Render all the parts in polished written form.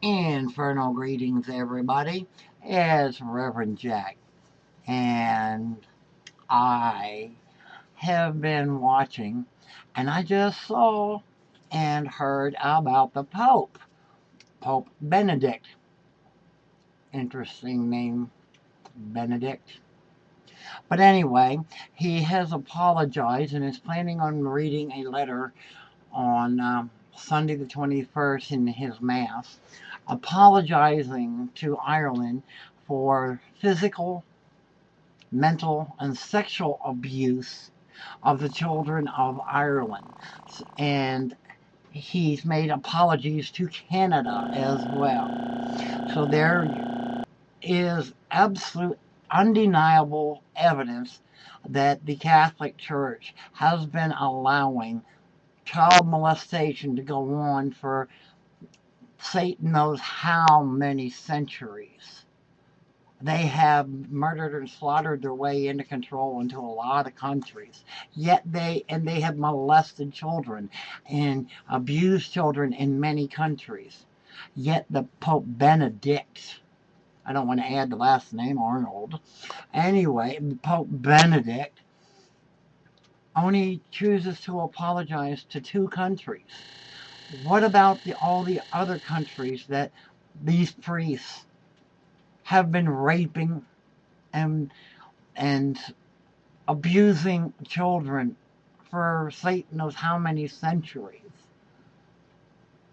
Infernal greetings, everybody. It's Reverend Jack, and I have been watching, and I just saw and heard about the Pope, Pope Benedict. Interesting name, Benedict. But anyway, he has apologized and is planning on reading a letter on Sunday the 21st in his Mass, apologizing to Ireland for physical, mental, and sexual abuse of the children of Ireland. And he's made apologies to Canada as well. So there is absolute, undeniable evidence that the Catholic Church has been allowing child molestation to go on for Satan knows how many centuries. They have murdered and slaughtered their way into control into a lot of countries. Yet they have molested children and abused children in many countries. Yet the Pope Benedict, I don't want to add the last name, Arnold. Anyway, Pope Benedict only chooses to apologize to 2 countries. What about all the other countries that these priests have been raping and abusing children for Satan knows how many centuries?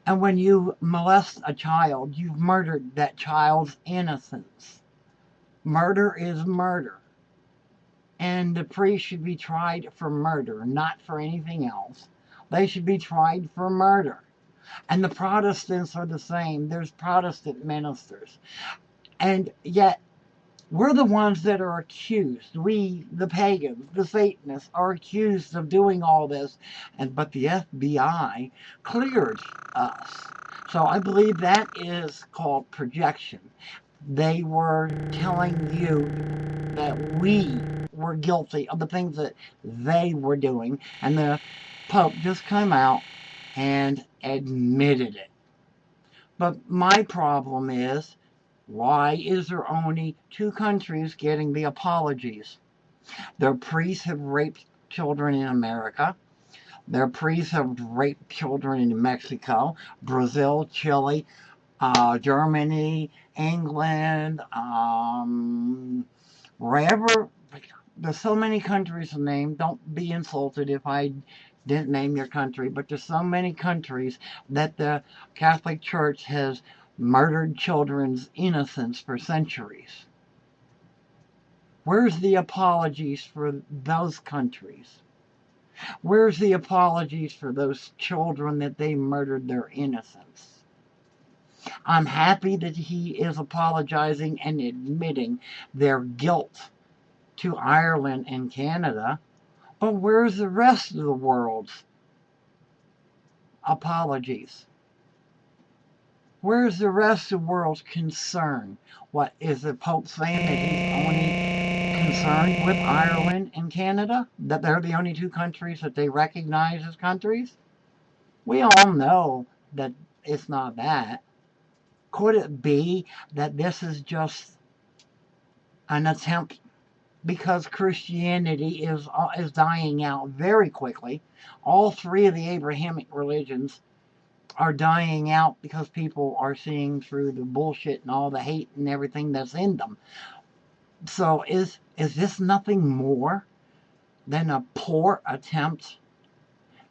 And when you molest a child, you've murdered that child's innocence. Murder is murder. And the priest should be tried for murder, not for anything else. They should be tried for murder. And the Protestants are the same. There's Protestant ministers. And yet, we're the ones that are accused. We, the pagans, the Satanists, are accused of doing all this. But the FBI cleared us. So I believe that is called projection. They were telling you that we were guilty of the things that they were doing. And the Pope just came out and admitted it. But my problem is, why is there only 2 countries getting the apologies? Their priests have raped children in America. Their priests have raped children in Mexico, Brazil, Chile, Germany, England, wherever. There's so many countries to name. Don't be insulted if I didn't name your country, but there's so many countries that the Catholic Church has murdered children's innocence for centuries. Where's the apologies for those countries? Where's the apologies for those children that they murdered their innocence? I'm happy that he is apologizing and admitting their guilt to Ireland and Canada, but where's the rest of the world's apologies? Where's the rest of the world's concern? What is the Pope saying, that he's only concerned with Ireland and Canada? That they're the only 2 countries that they recognize as countries? We all know that it's not that. Could it be that this is just an attempt, because Christianity is dying out very quickly? All 3 of the Abrahamic religions are dying out because people are seeing through the bullshit and all the hate and everything that's in them. So is this nothing more than a poor attempt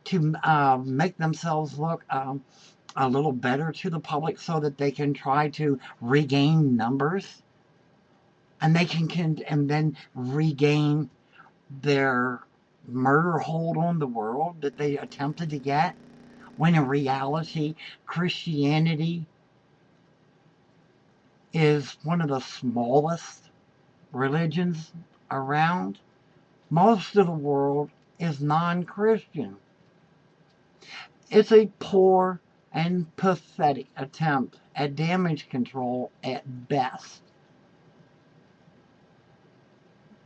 to make themselves look a little better to the public so that they can try to regain numbers? And they can and then regain their murder hold on the world that they attempted to get, when in reality, Christianity is one of the smallest religions around. Most of the world is non-Christian. It's a poor and pathetic attempt at damage control at best.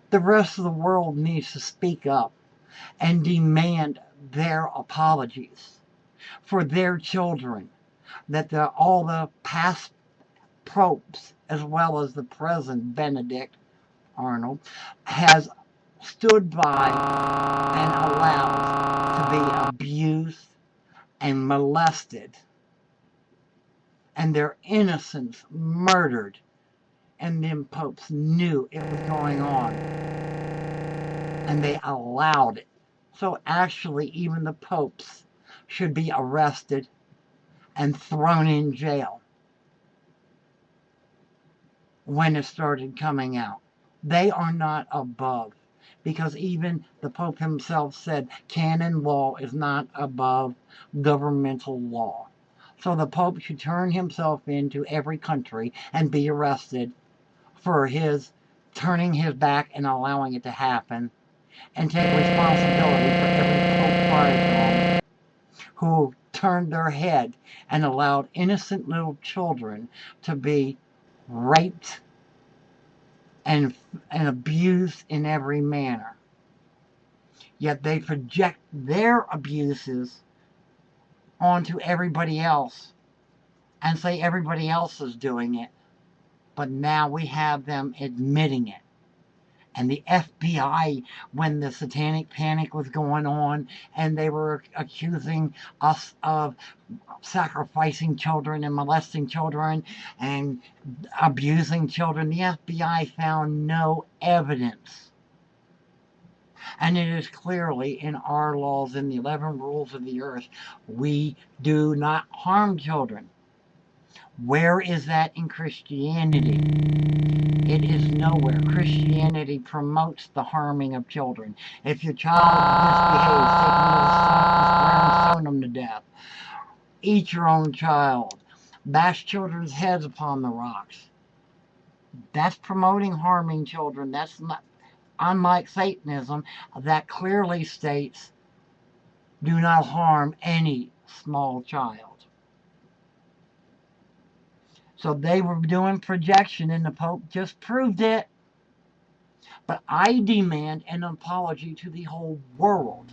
The rest of the world needs to speak up and demand their apologies for their children that all the past popes, as well as the present Benedict Arnold, has stood by and allowed to be abused and molested, and their innocence murdered, and them popes knew it was going on, and they allowed it. So actually, even the popes should be arrested and thrown in jail when it started coming out. They are not above, because even the Pope himself said canon law is not above governmental law. So the Pope should turn himself into every country and be arrested for his turning his back and allowing it to happen, and take responsibility for every Pope prior to him who turned their head and allowed innocent little children to be raped and abused in every manner. Yet they project their abuses onto everybody else and say everybody else is doing it. But now we have them admitting it. And the FBI, when the satanic panic was going on and they were accusing us of sacrificing children and molesting children and abusing children, the FBI found no evidence. And it is clearly in our laws, in the 11 rules of the earth, we do not harm children. Where is that in Christianity? It is nowhere. Christianity promotes the harming of children. If your child misbehaves, take them to the stone and stone them to death. Eat your own child. Bash children's heads upon the rocks. That's promoting harming children. That's not, unlike Satanism, that clearly states, do not harm any small child. So they were doing projection, and the Pope just proved it. But I demand an apology to the whole world,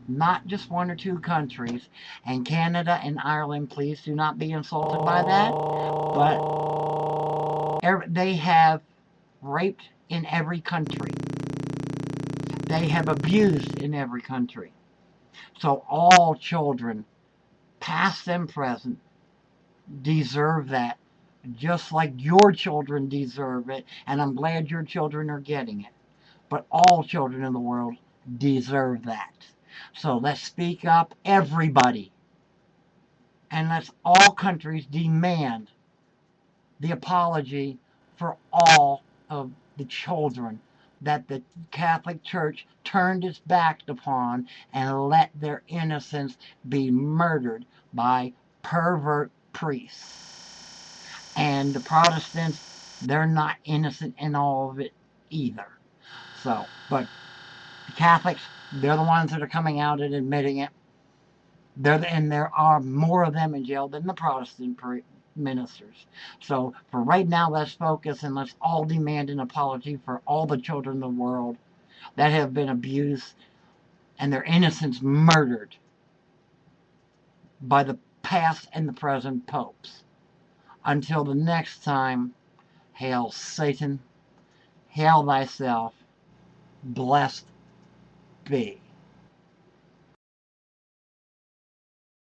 not just one or two countries. And Canada and Ireland, please do not be insulted by that. But they have raped in every country. They have abused in every country. So all children, past and present, deserve that, just like your children deserve it, and I'm glad your children are getting it. But all children in the world deserve that. So let's speak up, everybody, and let's all countries demand the apology for all of the children that the Catholic Church turned its back upon and let their innocence be murdered by pervert priests. And the Protestants, they're not innocent in all of it either. So, but the Catholics, they're the ones that are coming out and admitting it. And there are more of them in jail than the Protestant ministers. So for right now, let's focus and let's all demand an apology for all the children in the world that have been abused and their innocence murdered by the past and the present popes. Until the next time, hail Satan, hail thyself, blessed be.